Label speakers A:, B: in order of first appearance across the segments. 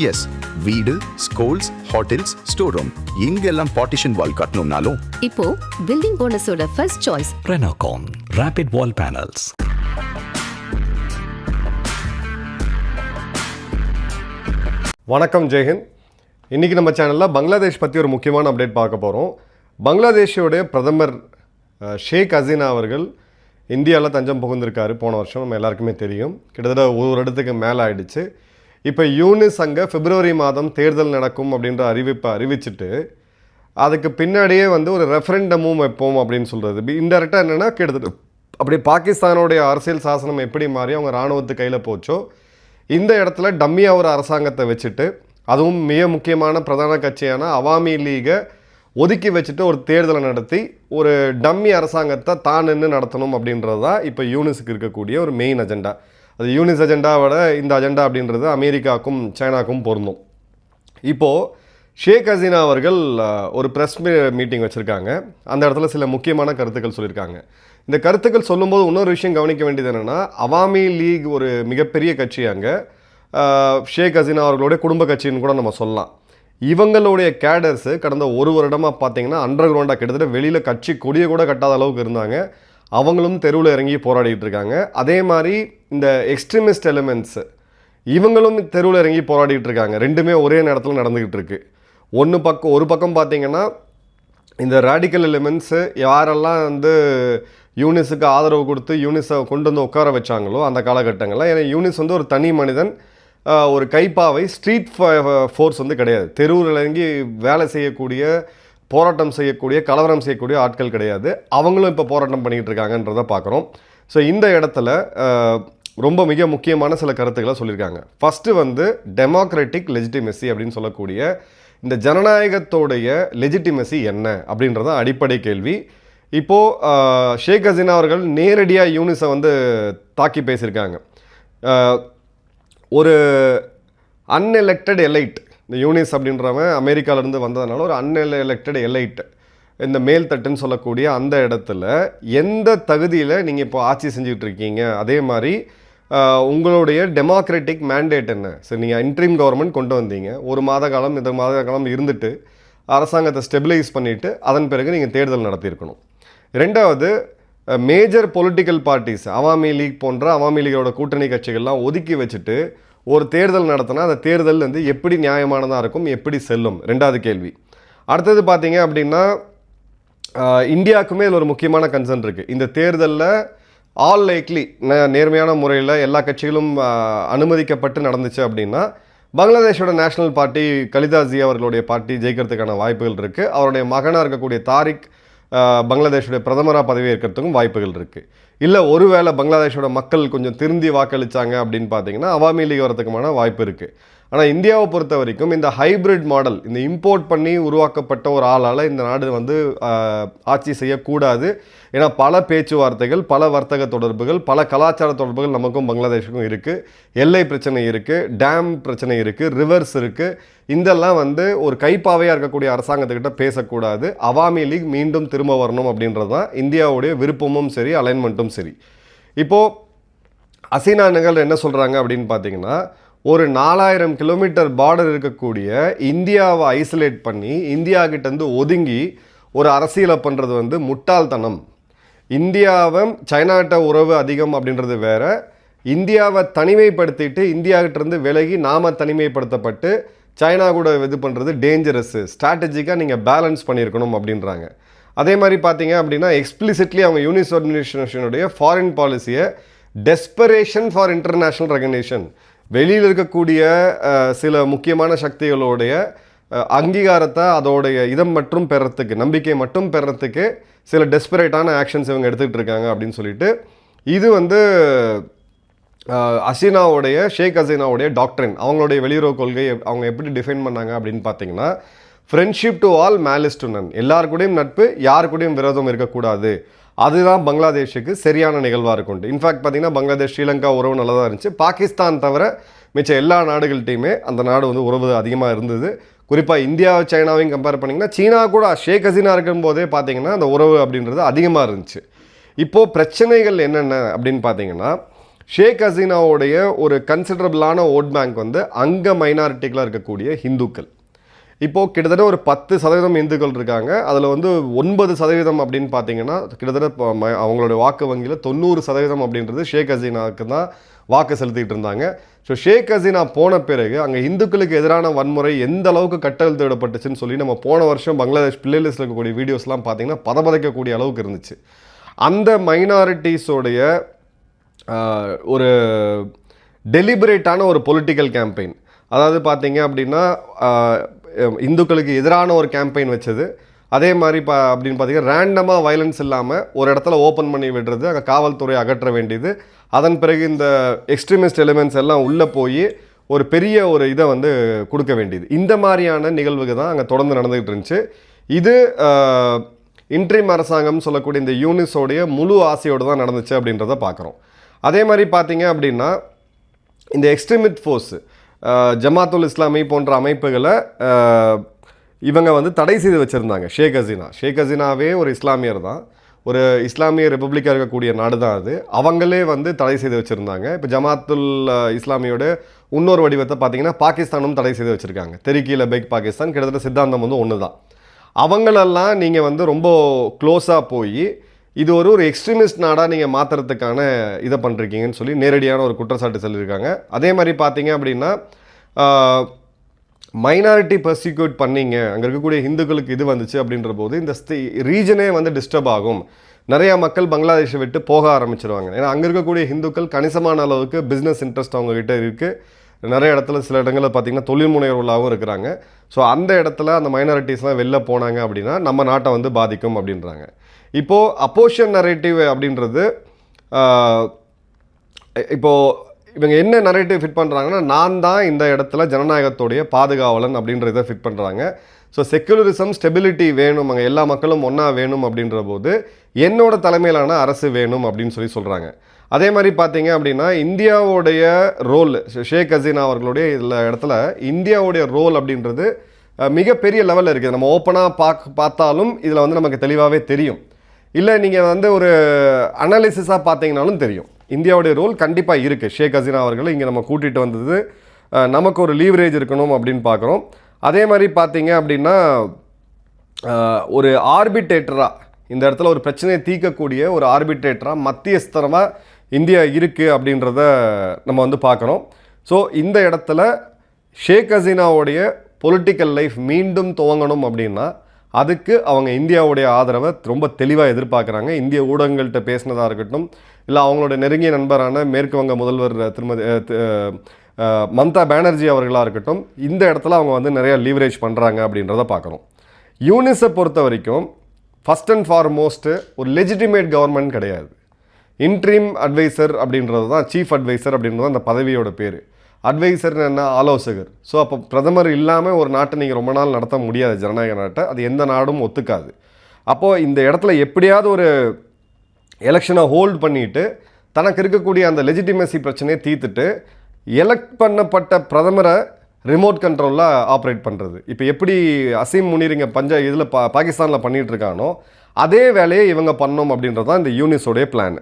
A: S, வீடு, schools, hotels, store room இங்கெல்லாம் partition wall கட்டணும்னாலும்
B: இப்போ பில்டிங் ஓனர்ஸோட first choice
C: Renocon Rapid Wall Panels.
D: வணக்கம் ஜெயஹிந்த். இன்றைக்கி நம்ம சேனலில் பங்களாதேஷ் பற்றி ஒரு முக்கியமான அப்டேட் பார்க்க போகிறோம். பங்களாதேஷோடைய பிரதமர் ஷேக் ஹசீனா அவர்கள் இந்தியாவில் தஞ்சம் புகுந்திருக்காரு போன வருஷம். நம்ம எல்லாருக்குமே தெரியும். கிட்டத்தட்ட ஒரு வருடத்துக்கு மேலே ஆயிடுச்சு. இப்போ யூனிஸ் அங்கே பிப்ரவரி மாதம் தேர்தல் நடக்கும் அப்படின்ற அறிவிப்பை அறிவிச்சுட்டு அதுக்கு பின்னாடியே ஒரு ரெஃபரண்டமும் வைப்போம் அப்படின்னு சொல்கிறது. இன்டெரக்டாக என்னென்னா கிட்டத்தட்ட அப்படி பாகிஸ்தானோடைய அரசியல் சாசனம் எப்படி மாறி அவங்க இராணுவத்து கையில் போச்சோ இந்த இடத்துல டம்மியாக ஒரு அரசாங்கத்தை வச்சுட்டு அதுவும் மிக முக்கியமான பிரதான கட்சியான அவாமி லீகை ஒதுக்கி வச்சுட்டு ஒரு தேர்தலை நடத்தி ஒரு டம்மி அரசாங்கத்தை தான் நின்று நடத்தணும் அப்படின்றது தான் இப்போ யூனிஸுக்கு இருக்கக்கூடிய ஒரு மெயின் அஜெண்டா. அது யூனிஸ் அஜெண்டாவோட இந்த அஜெண்டா அப்படின்றது அமெரிக்காவுக்கும் சைனாக்கும் பொருந்தும். இப்போது ஷேக் ஹசீனா அவர்கள் ஒரு ப்ரெஸ் மீட்டிங் வச்சுருக்காங்க. அந்த இடத்துல சில முக்கியமான கருத்துக்கள் சொல்லியிருக்காங்க. இந்த கருத்துக்கள் சொல்லும்போது இன்னொரு விஷயம் கவனிக்க வேண்டியது என்னென்னா, அவாமி லீக் ஒரு மிகப்பெரிய கட்சி. அங்கே ஷேக் ஹசீனா அவர்களுடைய குடும்ப கட்சின்னு கூட நம்ம சொல்லலாம். இவங்களுடைய கேடர்ஸு கடந்த ஒரு வருடமாக பார்த்தீங்கன்னா அண்டர் கிரவுண்டாக கிட்டத்தட்ட வெளியில் கட்சி கொடியை கூட கட்டாத அளவுக்கு இருந்தாங்க. அவங்களும் தெருவில் இறங்கி போராடிட்டு இருக்காங்க. அதே மாதிரி இந்த எக்ஸ்ட்ரீமிஸ்ட் எலிமெண்ட்ஸு இவங்களும் தெருவில் இறங்கி போராடிட்டு இருக்காங்க. ரெண்டுமே ஒரே நேரத்தில் நடந்துக்கிட்டு இருக்கு. ஒரு பக்கம் பார்த்தீங்கன்னா இந்த ரேடிக்கல் எலிமெண்ட்ஸு யாரெல்லாம் யூனிஸுக்கு ஆதரவு கொடுத்து யூனிஸை கொண்டு உட்கார வச்சாங்களோ அந்த காலகட்டங்களில், ஏன்னா யூனிஸ் ஒரு தனி மனிதன், ஒரு கைப்பாவை, ஸ்ட்ரீட் ஃபோர்ஸ் கிடையாது. தெருவில் இறங்கி வேலை செய்யக்கூடிய, போராட்டம் செய்யக்கூடிய, கலவரம் செய்யக்கூடிய ஆட்கள் கிடையாது. அவங்களும் இப்போ போராட்டம் பண்ணிக்கிட்டு இருக்காங்கன்றதை பார்க்குறோம். ஸோ இந்த இடத்துல ரொம்ப மிக முக்கியமான சில கருத்துக்களை சொல்லியிருக்காங்க. ஃபஸ்ட்டு டெமோக்ராட்டிக் லெஜிட்டிமசி அப்படின்னு சொல்லக்கூடிய இந்த ஜனநாயகத்தோடைய லெஜிட்டிமசி என்ன அப்படின்றத அடிப்படை கேள்வி. இப்போது ஷேக் ஹசீனா அவர்கள் நேரடியாக யூனிஸை தாக்கி பேசியிருக்காங்க. ஒரு அன்எலெக்டட் எலைட், இந்த யூனிஸ் அப்படின்றவன் அமெரிக்காவிலேருந்து வந்ததுனால ஒரு அன்எலெக்டட் எலைட், இந்த மேல்தட்டுன்னு சொல்லக்கூடிய அந்த இடத்துல எந்த தகுதியில் நீங்கள் இப்போ ஆட்சி செஞ்சுக்கிட்டு இருக்கீங்க, அதே மாதிரி உங்களுடைய டெமோக்ராட்டிக் மேண்டேட் என்ன? சரி, நீங்கள் இன்ட்ரீம் கவர்மெண்ட் கொண்டு வந்தீங்க, ஒரு மாத காலம் இந்த மாத காலம் இருந்துட்டு அரசாங்கத்தை ஸ்டெபிலைஸ் பண்ணிவிட்டு அதன் பிறகு நீங்கள் தேர்தல் நடத்தியிருக்கணும். ரெண்டாவது, major political parties, Awami League போன்ற அவாமி லீகோட கூட்டணி கட்சிகள்லாம் ஒதுக்கி வச்சுட்டு ஒரு தேர்தல் நடத்தினா அந்த தேர்தல் எப்படி நியாயமானதாக இருக்கும், எப்படி செல்லும்? ரெண்டாவது கேள்வி. அடுத்தது பார்த்தீங்க அப்படின்னா, இந்தியாவுக்குமே இதில் ஒரு முக்கியமான கன்சர்ன் இருக்குது. இந்த தேர்தலில் ஆல் லைக்லி நேர்மையான முறையில் எல்லா கட்சிகளும் அனுமதிக்கப்பட்டு நடந்துச்சு அப்படின்னா பங்களாதேஷோட நேஷனல் பார்ட்டி கலிதா ஜியா அவர்களுடைய பார்ட்டி ஜெயிக்கிறதுக்கான வாய்ப்புகள் இருக்குது. அவருடைய மகனாக இருக்கக்கூடிய தாரிக் பங்களாதேஷோடைய பிரதமராக பதவி ஏற்கிறதுக்கும் வாய்ப்புகள் இருக்குது. இல்லை ஒருவேளை பங்களாதேஷோட மக்கள் கொஞ்சம் திருந்தி வாக்களித்தாங்க அப்படின்னு பார்த்தீங்கன்னா அவாமி லீக் வரதுக்குமான வாய்ப்பு இருக்குது. ஆனால் இந்தியாவை பொறுத்த வரைக்கும் இந்த ஹைப்ரிட் மாடல், இந்த இம்போர்ட் பண்ணி உருவாக்கப்பட்ட ஒரு ஆளால் இந்த நாடு ஆட்சி செய்யக்கூடாது. ஏன்னா பல பேச்சுவார்த்தைகள், பல வர்த்தக தொடர்புகள், பல கலாச்சார தொடர்புகள் நமக்கும் பங்களாதேஷுக்கும் இருக்குது. எல்லை பிரச்சனை இருக்குது, டேம் பிரச்சனை இருக்குது, ரிவர்ஸ் இருக்குது. இதெல்லாம் ஒரு கைப்பாவையாக இருக்கக்கூடிய அரசாங்கத்துக்கிட்ட பேசக்கூடாது. அவாமி லீக் மீண்டும் திரும்ப வரணும் அப்படின்றது தான் இந்தியாவுடைய விருப்பமும் சரி, அலைன்மெண்ட்டும் சரி. இப்போது ஹசீனா நகர் என்ன சொல்கிறாங்க அப்படின்னு பார்த்தீங்கன்னா, ஒரு 4000 கிலோமீட்டர் பார்டர் இருக்கக்கூடிய இந்தியாவை ஐசோலேட் பண்ணி இந்தியா கிட்டேருந்து ஒதுங்கி ஒரு அரசியலை பண்ணுறது முட்டாள்தனம். இந்தியாவை சைனாட்ட உறவு அதிகம் அப்படின்றது வேற, இந்தியாவை தனிமைப்படுத்திட்டு இந்தியாகிட்டேருந்து விலகி நாம் தனிமைப்படுத்தப்பட்டு சைனா கூட இது பண்ணுறது டேஞ்சரஸ்ஸு. ஸ்ட்ராட்டஜிக்காக நீங்கள் பேலன்ஸ் பண்ணியிருக்கணும் அப்படின்றாங்க. அதே மாதிரி பார்த்தீங்க அப்படின்னா எக்ஸ்பிளிசிட்லி அவங்க யூனிஸ் அட்மினிஸ்ட்ரேஷனுடைய ஃபாரின் பாலிசியை டெஸ்பரேஷன் ஃபார் இன்டர்நேஷ்னல் ரெகக்னிஷன், வெளியில் இருக்கக்கூடிய சில முக்கியமான சக்திகளுடைய அங்கீகாரத்தை, அதோடைய இதம் மட்டும் பெறத்துக்கு, நம்பிக்கை மட்டும் பெறத்துக்கு சில டெஸ்பரேட்டான ஆக்ஷன்ஸ் இவங்க எடுத்துக்கிட்டு இருக்காங்க அப்படின்னு சொல்லிட்டு இது ஹசீனாவுடைய ஷேக் ஹசீனாவுடைய டாக்டரின், அவங்களுடைய வெளியுறவு கொள்கை அவங்க எப்படி டிஃபைன் பண்ணாங்க அப்படின்னு பார்த்தீங்கன்னா, friendship to all, malice to none, எல்லாருக்கூடையும் நட்பு, யாருக்கூடையும் விரோதம் இருக்கக்கூடாது. அதுதான் பங்களாதேஷுக்கு சரியான நிகழ்வாக இருக்கும். இன்ஃபேக்ட் பார்த்தீங்கன்னா பங்களாதேஷ் ஸ்ரீலங்கா உறவு நல்லதாக இருந்துச்சு. பாகிஸ்தான் தவிர மிச்ச எல்லா நாடுகள்கிட்டையுமே அந்த நாடு உறவு அதிகமாக இருந்தது. குறிப்பாக இந்தியா சைனாவையும் கம்பேர் பண்ணிங்கன்னா சீனா கூட ஷேக் ஹசீனா இருக்கும்போதே பார்த்தீங்கன்னா அந்த உறவு அப்படின்றது அதிகமாக இருந்துச்சு. இப்போது பிரச்சனைகள் என்னென்ன அப்படின்னு பார்த்தீங்கன்னா, ஷேக் ஹசீனாவுடைய ஒரு கன்சிடரபிளான ஓட் பேங்க் வந்து அங்கே மைனாரிட்டிகளாக இருக்கக்கூடிய ஹிந்துக்கள். இப்போது கிட்டத்தட்ட ஒரு 10% இந்துக்கள் இருக்காங்க. அதில் வந்து 9% அப்படின்னு பார்த்தீங்கன்னா கிட்டத்தட்ட அவங்களோட வாக்கு வங்கியில் 90% அப்படின்றது ஷேக் ஹசீனாவுக்கு தான் வாக்கு செலுத்திட்டு இருந்தாங்க. ஸோ ஷேக் ஹசீனா போன பிறகு அங்கே இந்துக்களுக்கு எதிரான வன்முறை எந்த அளவுக்கு கட்டெழுத்திடப்பட்டுச்சுன்னு சொல்லி நம்ம போன வருஷம் பங்களாதேஷ் பிளேலிஸ்ட்டில் இருக்கக்கூடிய வீடியோஸ்லாம் பார்த்தீங்கன்னா பதபதைக்கக்கூடிய அளவுக்கு இருந்துச்சு. அந்த மைனாரிட்டிஸோடைய ஒரு டெலிபரேட்டான ஒரு பொலிட்டிக்கல் கேம்பெயின், அதாவது பார்த்தீங்க அப்படின்னா இந்துக்களுக்கு எதிரான ஒரு கேம்பெயின் வச்சது. அதே மாதிரி அப்படின்னு பார்த்தீங்கன்னா ரேண்டமாக வயலன்ஸ் இல்லாமல் ஒரு இடத்துல ஓப்பன் பண்ணி விடுறது, அங்கே காவல்துறை அகற்ற வேண்டியது, அதன் பிறகு இந்த எக்ஸ்ட்ரீமிஸ்ட் எலிமெண்ட்ஸ் எல்லாம் உள்ளே போய் ஒரு பெரிய ஒரு இதை வந்து கொடுக்க வேண்டியது. இந்த மாதிரியான நிகழ்வுகள் தான் அங்கே தொடர்ந்து நடந்துகிட்டு இருந்துச்சு. இது இன்ட்ரீம் அரசாங்கம் சொல்லக்கூடிய இந்த யூனிஸோடைய முழு ஆசையோடு தான் நடந்துச்சு அப்படின்றத பார்க்குறோம். அதே மாதிரி பார்த்தீங்க அப்படின்னா இந்த எக்ஸ்ட்ரீமிஸ்ட் ஃபோர்ஸ் ஜமாத்துல் இஸ்லாமி போன்ற அமைப்புகளை இவங்க வந்து தடை செய்து வச்சுருந்தாங்க. ஷேக் ஹசீனாவே ஒரு இஸ்லாமியர் தான், ஒரு இஸ்லாமிய ரிப்பப்ளிக்காக இருக்கக்கூடிய நாடு தான் அது. அவங்களே வந்து தடை செய்து வச்சுருந்தாங்க. இப்போ ஜமாத்துல் இஸ்லாமியோட இன்னொரு வடிவத்தை பார்த்தீங்கன்னா பாகிஸ்தானும் தடை செய்து வச்சுருக்காங்க. தெரிக்கி லபைக் பாகிஸ்தான், கிட்டத்தட்ட சித்தாந்தம் வந்து ஒன்று தான். அவங்களெல்லாம் நீங்கள் வந்து ரொம்ப க்ளோஸாக போய் இது ஒரு எக்ஸ்ட்ரீமிஸ்ட் நாடாக நீங்கள் மாற்றுறதுக்கான இதை பண்ணுறீங்கன்னு சொல்லி நேரடியான ஒரு குற்றச்சாட்டு சொல்லியிருக்காங்க. அதே மாதிரி பார்த்தீங்க அப்படின்னா மைனாரிட்டி பர்சிக்யூட் பண்ணிங்க, அங்கே இருக்கக்கூடிய ஹிந்துக்களுக்கு இது வந்துச்சு அப்படின்ற போது இந்த ரீஜனே வந்து டிஸ்டர்ப் ஆகும். நிறையா மக்கள் பங்களாதேஷை விட்டு போக ஆரம்பிச்சிருவாங்க. ஏன்னா அங்கே இருக்கக்கூடிய ஹிந்துக்கள் கணிசமான அளவுக்கு பிஸ்னஸ் இன்ட்ரெஸ்ட் அவங்ககிட்ட இருக்குது. நிறைய இடத்துல சில இடங்களில் பார்த்திங்கன்னா தொழில் முனைவர்களாகவும் இருக்கிறாங்க. ஸோ அந்த இடத்துல அந்த மைனாரிட்டிஸ்லாம் வெளில போனாங்க அப்படின்னா நம்ம நாட்டை வந்து பாதிக்கும் அப்படின்றாங்க. இப்போது அப்போசிஷன் நரேட்டிவ் அப்படின்றது இப்போது இவங்க என்ன நரேட்டிவ் ஃபிட் பண்ணுறாங்கன்னா, நான் தான் இந்த இடத்துல ஜனநாயகத்துடைய பாதுகாவலன் அப்படின்றத ஃபிட் பண்ணுறாங்க. ஸோ செக்குலரிசம் ஸ்டெபிலிட்டி வேணும், அங்கே எல்லா மக்களும் ஒன்றா வேணும் அப்படின்ற போது என்னோட தலைமையிலான அரசு வேணும் அப்படின்னு சொல்கிறாங்க. அதே மாதிரி பார்த்தீங்க அப்படின்னா இந்தியாவுடைய ரோல், ஷேக் ஹசீனா அவர்களுடைய இதில் இடத்துல இந்தியாவுடைய ரோல் அப்படின்றது மிகப்பெரிய லெவலில் இருக்குது. நம்ம ஓப்பனாக பார்த்தாலும் இதில் வந்து நமக்கு தெளிவாகவே தெரியும். இல்லை நீங்கள் வந்து ஒரு அனாலிசிஸாக பார்த்தீங்கனாலும் தெரியும் இந்தியாவுடைய ரோல் கண்டிப்பாக இருக்குது. ஷேக் ஹசீனா அவர்களை இங்கே நம்ம கூட்டிகிட்டு வந்தது நமக்கு ஒரு லீவரேஜ் இருக்கணும் அப்படின்னு பார்க்குறோம். அதே மாதிரி பார்த்தீங்க அப்படின்னா ஒரு ஆர்பிட்ரேட்டராக இந்த இடத்துல ஒரு பிரச்சனையை தீர்க்கக்கூடிய ஒரு ஆர்பிட்ரேட்டராக மத்தியஸ்தரமாக இந்தியா இருக்குது அப்படின்றத நம்ம வந்து பார்க்குறோம். ஸோ இந்த இடத்துல ஷேக் ஹசீனாவுடைய பொலிட்டிக்கல் லைஃப் மீண்டும் துவங்கணும் அப்படின்னா அதுக்கு அவங்க இந்தியாவுடைய ஆதரவை ரொம்ப தெளிவாக எதிர்பார்க்குறாங்க. இந்திய ஊடகங்கள்கிட்ட பேசினதாக இருக்கட்டும், இல்லை அவங்களோட நெருங்கிய நண்பரான மேற்கு வங்க முதல்வர் திருமதி மம்தா பானர்ஜி அவர்களாக இருக்கட்டும், இந்த இடத்துல அவங்க வந்து நிறையா லீவரேஜ் பண்ணுறாங்க அப்படின்றத பார்க்குறோம். யூனிஸை பொறுத்த வரைக்கும் ஃபஸ்ட் அண்ட் ஃபார்மோஸ்ட்டு ஒரு லெஜிட்டிமேட் கவர்மெண்ட் கிடையாது. இன்ட்ரீம் அட்வைசர் அப்படின்றது தான், சீஃப் அட்வைசர் அப்படின்றது அந்த பதவியோட பேர். அட்வைசர்னு என்ன, ஆலோசகர். ஸோ அப்போ பிரதமர் இல்லாமல் ஒரு நாட்டை நீங்கள் ரொம்ப நாள் நடத்த முடியாது, ஜனநாயக நாட்டை. அது எந்த நாடும் ஒத்துக்காது. அப்போது இந்த இடத்துல எப்படியாவது ஒரு எலெக்ஷனை ஹோல்ட் பண்ணிவிட்டு தனக்கு இருக்கக்கூடிய அந்த லெஜிட்டிமசி பிரச்சனையை தீர்த்துட்டு எலெக்ட் பண்ணப்பட்ட பிரதமரை ரிமோட் கண்ட்ரோலில் ஆப்ரேட் பண்ணுறது. இப்போ எப்படி அசீம் முனீர் இங்கே இதில் பாகிஸ்தானில் பண்ணிகிட்டு இருக்கானோ அதே வேலையை இவங்க பண்ணோம் அப்படின்றது தான் இந்த யூனிஸோடைய பிளான்.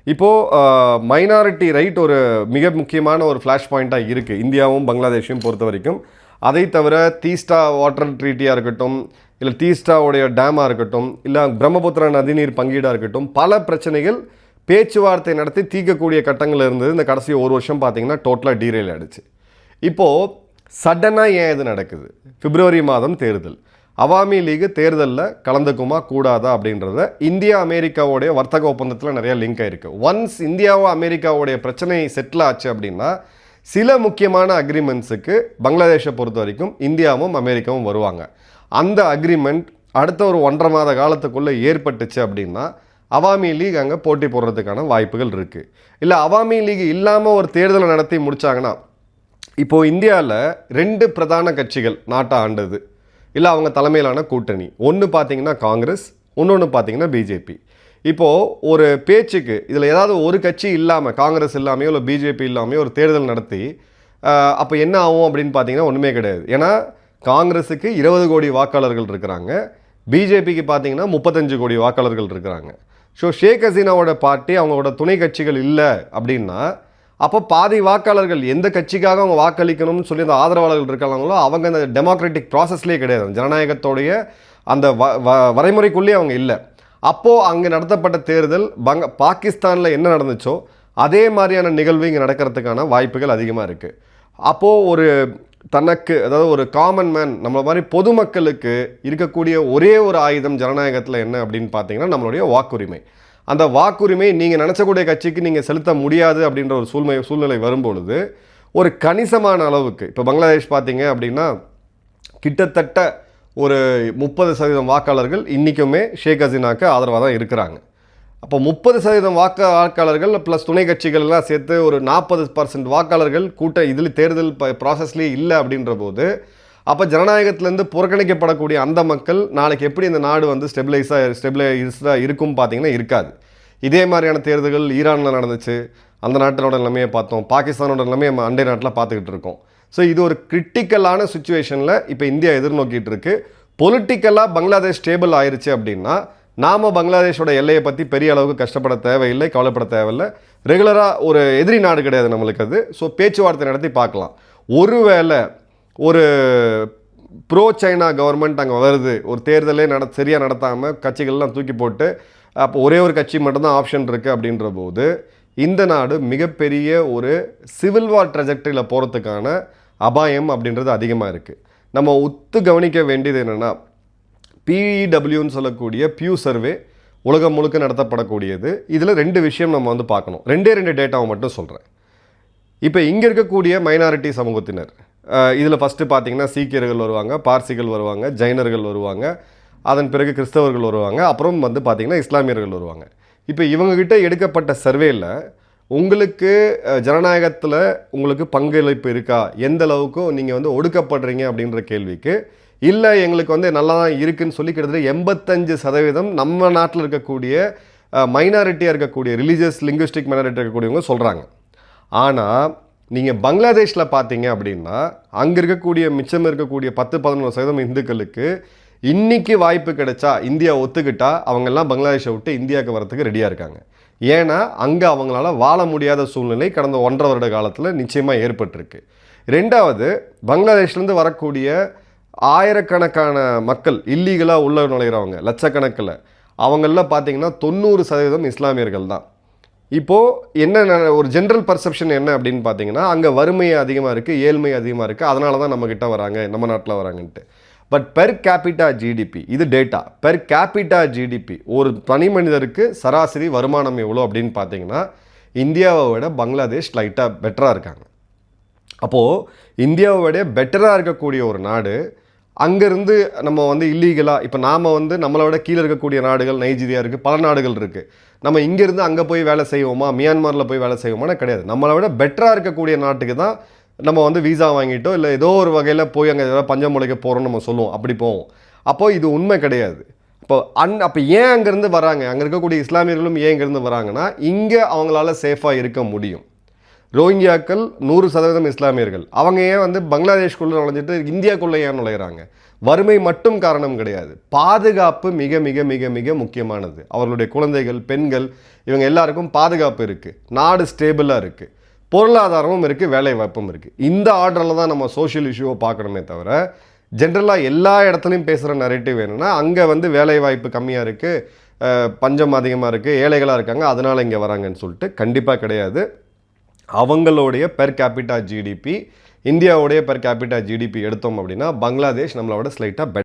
D: இப்போது மைனாரிட்டி ரைட் ஒரு மிக முக்கியமான ஒரு ஃப்ளாஷ் பாயிண்ட்டாக இருக்குது இந்தியாவும் பங்களாதேஷையும் பொறுத்த வரைக்கும். அதை தவிர தீஸ்டா வாட்டர் ட்ரீட்டியாக இருக்கட்டும், இல்லை தீஸ்டாவுடைய டேமாக இருக்கட்டும், இல்லை பிரம்மபுத்திரா நதிநீர் பங்கீடாக இருக்கட்டும், பல பிரச்சனைகள் பேச்சுவார்த்தை நடத்தி தீர்க்கக்கூடிய கட்டங்கள் இருந்தது. இந்த கடைசி ஒரு வருஷம் பார்த்திங்கன்னா டோட்டலாக டீரெயில் ஆகிடுச்சு. இப்போது சடனாக ஏன் இது நடக்குது? பிப்ரவரி மாதம் தேர்தல். அவாமி லீக் தேர்தலில் கலந்துக்குமா கூடாதா அப்படின்றத இந்தியா அமெரிக்காவோடைய வர்த்தக ஒப்பந்தத்தில் நிறைய லிங்க் ஆகிருக்கு. ஒன்ஸ் இந்தியாவும் அமெரிக்காவோடைய பிரச்சனை செட்டில் ஆச்சு அப்படின்னா சில முக்கியமான அக்ரிமெண்ட்ஸுக்கு பங்களாதேஷை பொறுத்த வரைக்கும் இந்தியாவும் அமெரிக்காவும் வருவாங்க. அந்த அக்ரிமெண்ட் அடுத்த ஒரு 1.5 மாத காலத்துக்குள்ளே ஏற்பட்டுச்சு அப்படின்னா அவாமி லீக் அங்கே போட்டி போடுறதுக்கான வாய்ப்புகள் இருக்குது. இல்லை அவாமி லீக் இல்லாமல் ஒரு தேர்தலை நடத்தி முடித்தாங்கன்னா, இப்போது இந்தியாவில் 2 பிரதான கட்சிகள் நாட்டை ஆண்டது, இல்லை அவங்க தலைமையிலான கூட்டணி. ஒன்று பார்த்தீங்கன்னா காங்கிரஸ், இன்னொன்று பார்த்தீங்கன்னா பிஜேபி. இப்போது ஒரு பேச்சுக்கு இதில் ஏதாவது ஒரு கட்சி இல்லாமல், காங்கிரஸ் இல்லாமையோ இல்லை பிஜேபி இல்லாமையோ ஒரு தேர்தல் நடத்தி அப்போ என்ன ஆகும் அப்படின்னு பார்த்தீங்கன்னா ஒன்றுமே கிடையாது. ஏன்னா காங்கிரஸுக்கு 20 கோடி வாக்காளர்கள் இருக்கிறாங்க, பிஜேபிக்கு பார்த்தீங்கன்னா 35 கோடி வாக்காளர்கள் இருக்கிறாங்க. ஸோ ஷேக் ஹசீனாவோட பார்ட்டி அவங்களோட துணை கட்சிகள் இல்லை அப்படின்னா அப்போ பாதி வாக்காளர்கள் எந்த கட்சிக்காக அவங்க வாக்களிக்கணும்னு சொல்லி அந்த ஆதரவாளர்கள் இருக்காங்களோ அவங்க அந்த டெமோக்ராட்டிக் ப்ராசஸ்லேயே கிடையாது, ஜனநாயகத்தோடைய அந்த வரைமுறைக்குள்ளேயே அவங்க இல்லை. அப்போது அங்கே நடத்தப்பட்ட தேர்தல் பாகிஸ்தானில் என்ன நடந்துச்சோ அதே மாதிரியான நிகழ்வு இங்கே நடக்கிறதுக்கான வாய்ப்புகள் அதிகமாக இருக்குது. அப்போது ஒரு தனக்கு, அதாவது ஒரு காமன் மேன், நம்மள மாதிரி பொதுமக்களுக்கு இருக்கக்கூடிய ஒரே ஒரு ஆயுதம் ஜனநாயகத்தில் என்ன அப்படின்னு பார்த்தீங்கன்னா நம்மளுடைய வாக்குரிமை. அந்த வாக்குரிமை நீங்கள் நினச்சக்கூடிய கட்சிக்கு நீங்கள் செலுத்த முடியாது அப்படின்ற ஒரு சூழ்நிலை வரும்பொழுது ஒரு கணிசமான அளவுக்கு, இப்போ பங்களாதேஷ் பார்த்தீங்க அப்படின்னா கிட்டத்தட்ட ஒரு 30% வாக்காளர்கள் இன்றைக்குமே ஷேக் ஹசீனாக்கு ஆதரவாக தான் இருக்கிறாங்க. அப்போ 30% வாக்காளர்கள் ப்ளஸ் துணை கட்சிகள்லாம் சேர்த்து ஒரு 40% வாக்காளர்கள் இதில் தேர்தல் ப்ராசஸ்லேயே இல்லை அப்படின்ற போது அப்போ ஜனநாயகத்திலேருந்து புறக்கணிக்கப்படக்கூடிய அந்த மக்கள் நாளைக்கு எப்படி இந்த நாடு வந்து ஸ்டெபிளைஸாக இருக்கும் பார்த்தீங்கன்னா இருக்காது. இதே மாதிரியான தேர்தல்கள் ஈரானில் நடந்துச்சு, அந்த நாட்டினோட நிலைமையை பார்த்தோம், பாகிஸ்தானோட நிலைமையை நம்ம அண்டை நாட்டில் பார்த்துக்கிட்டு இருக்கோம். ஸோ இது ஒரு கிரிட்டிக்கலான சுச்சுவேஷனில் இப்போ இந்தியா எதிர்நோக்கிட்டு இருக்கு. பொலிட்டிக்கலாக பங்களாதேஷ் ஸ்டேபிள் ஆயிடுச்சு அப்படின்னா நாம் பங்களாதேஷோட எல்லையை பற்றி பெரிய அளவுக்கு கஷ்டப்பட தேவையில்லை, கவலைப்பட தேவையில்லை. ரெகுலராக ஒரு எதிரி நாடு கிடையாது நம்மளுக்கு அது. ஸோ பேச்சுவார்த்தை நடத்தி பார்க்கலாம். ஒருவேளை ஒரு ப்ரோ சைனா கவர்மெண்ட் அங்கே வருது, ஒரு தேர்தலே சரியாக நடத்தாமல் கட்சிகள்லாம் தூக்கி போட்டு அப்போ ஒரே ஒரு கட்சி மட்டும்தான் ஆப்ஷன் இருக்குது அப்படின்ற போது இந்த நாடு மிகப்பெரிய ஒரு சிவில் வார் ட்ரெஜெக்டரியில் போகிறதுக்கான அபாயம் அப்படின்றது அதிகமாக இருக்குது. நம்ம ஒத்து கவனிக்க வேண்டியது என்னென்னா, PEWன்னு சொல்லக்கூடிய பியூ சர்வே உலகம் முழுக்க நடத்தப்படக்கூடியது. இதில் 2 விஷயம் நம்ம வந்து பார்க்கணும். 2 டேட்டாவை மட்டும் சொல்கிறேன். இப்போ இங்கே இருக்கக்கூடிய மைனாரிட்டி சமூகத்தினர், இதில் ஃபஸ்ட்டு பார்த்தீங்கன்னா சீக்கியர்கள் வருவாங்க, பார்சிகள் வருவாங்க, ஜைனர்கள் வருவாங்க, அதன் பிறகு கிறிஸ்தவர்கள் வருவாங்க, அப்புறம் வந்து பார்த்திங்கன்னா இஸ்லாமியர்கள் வருவாங்க. இப்போ இவங்ககிட்ட எடுக்கப்பட்ட சர்வேயில் உங்களுக்கு ஜனநாயகத்தில் உங்களுக்கு பங்களிப்பு இருக்கா, எந்த அளவுக்கு நீங்கள் வந்து ஒடுக்கப்படுறீங்க அப்படின்ற கேள்விக்கு இல்லை எங்களுக்கு வந்து நல்லா தான் இருக்குன்னு சொல்லி கிட்டத்தட்ட 85% நம்ம நாட்டில் இருக்கக்கூடிய மைனாரிட்டியாக இருக்கக்கூடிய ரிலீஜியஸ் லிங்குவிஸ்டிக் மைனாரிட்டி இருக்கக்கூடியவங்க சொல்கிறாங்க. ஆனால் நீங்கள் பங்களாதேஷில் பார்த்தீங்க அப்படின்னா அங்கே இருக்கக்கூடிய மிச்சம் இருக்கக்கூடிய 10-11% இந்துக்களுக்கு இன்றைக்கி வாய்ப்பு கிடைச்சா, இந்தியா ஒத்துக்கிட்டா அவங்கெல்லாம் பங்களாதேஷை விட்டு இந்தியாவுக்கு வரத்துக்கு ரெடியாக இருக்காங்க. ஏன்னா அங்கே அவங்களால வாழ முடியாத சூழ்நிலை கடந்த 1.5 வருட காலத்தில் நிச்சயமாக ஏற்பட்டிருக்கு. 2வது, பங்களாதேஷ்லேருந்து வரக்கூடிய ஆயிரக்கணக்கான மக்கள் இல்லீகலாக உள்ள நுழைகிறவங்க லட்சக்கணக்கில், அவங்களில் பார்த்தீங்கன்னா 90% இஸ்லாமியர்கள் தான். இப்போது என்ன ஒரு ஜென்ரல் பர்செப்ஷன் என்ன அப்படின்னு பார்த்தீங்கன்னா அங்கே வறுமை அதிகமாக இருக்குது, ஏழ்மை அதிகமாக இருக்குது, அதனால தான் நம்மக்கிட்ட வராங்க, நம்ம நாட்டில் வராங்கன்ட்டு. பட் பெர் கேபிட்டா ஜிடிபி, இது டேட்டா, பெர் கேபிட்டா ஜிடிபி ஒரு தனி மனிதருக்கு சராசரி வருமானம் எவ்வளோ அப்படின்னு பார்த்தீங்கன்னா இந்தியாவை விட பங்களாதேஷ் லைட்டாக பெட்டராக இருக்காங்க. அப்போது இந்தியாவை விட பெட்டராக இருக்கக்கூடிய ஒரு நாடு அங்கேருந்து நம்ம வந்து இல்லீகலாக, இப்போ நாம் வந்து நம்மளை விட கீழே இருக்கக்கூடிய நாடுகள் நைஜீரியா இருக்குது, பல நாடுகள் இருக்குது, நம்ம இங்கேருந்து அங்கே போய் வேலை செய்வோமா, மியான்மரில் போய் வேலை செய்வோமானா கிடையாது. நம்மளை விட பெட்டராக இருக்கக்கூடிய நாட்டுக்கு தான் நம்ம வந்து வீசா வாங்கிட்டோ இல்லை ஏதோ ஒரு வகையில் போய் அங்கே ஏதாவது பஞ்சம் முளைக்க போகிறோம்னு நம்ம சொல்லுவோம், அப்படி போவோம். அப்போது இது உண்மை கிடையாது. அப்போ ஏன் அங்கேருந்து வராங்க, அங்கே இருக்கக்கூடிய இஸ்லாமியர்களும் ஏன் இங்கேருந்து வராங்கன்னா இங்கே அவங்களால சேஃபாக இருக்க முடியும். ரோஹிங்கியாக்கள் 100% இஸ்லாமியர்கள், அவங்க ஏன் வந்து பங்களாதேஷ்குள்ளே நுழைஞ்சிட்டு இந்தியாவுக்குள்ளே ஏன் நுழைகிறாங்க? வறுமை மட்டும் காரணம் கிடையாது, பாதுகாப்பு மிக மிக மிக மிக முக்கியமானது. அவர்களுடைய குழந்தைகள், பெண்கள், இவங்க எல்லாருக்கும் பாதுகாப்பு இருக்குது, நாடு ஸ்டேபிளாக இருக்குது, பொருளாதாரமும் இருக்குது, வேலை வாய்ப்பும் இருக்குது. இந்த ஆர்டரில் தான் நம்ம சோஷியல் இஷ்யூவை பார்க்கணுமே தவிர ஜென்ரலாக எல்லா இடத்துலையும் பேசுகிற நரேட்டிவ் என்னென்னா அங்கே வந்து வேலை வாய்ப்பு கம்மியாக இருக்குது, பஞ்சம் அதிகமாக இருக்குது, ஏழைகளாக இருக்காங்க, அதனால் இங்கே வராங்கன்னு சொல்லிட்டு கண்டிப்பாக கிடையாது. அவங்களுடைய பெர் கேபிட்டா ஜிடிபி, இந்தியாவுடைய பெர் கேபிட்டா ஜிடிபி எடுத்தோம் அப்படின்னா பங்களாதேஷ் நம்மளோட ஸ்லைட்டாக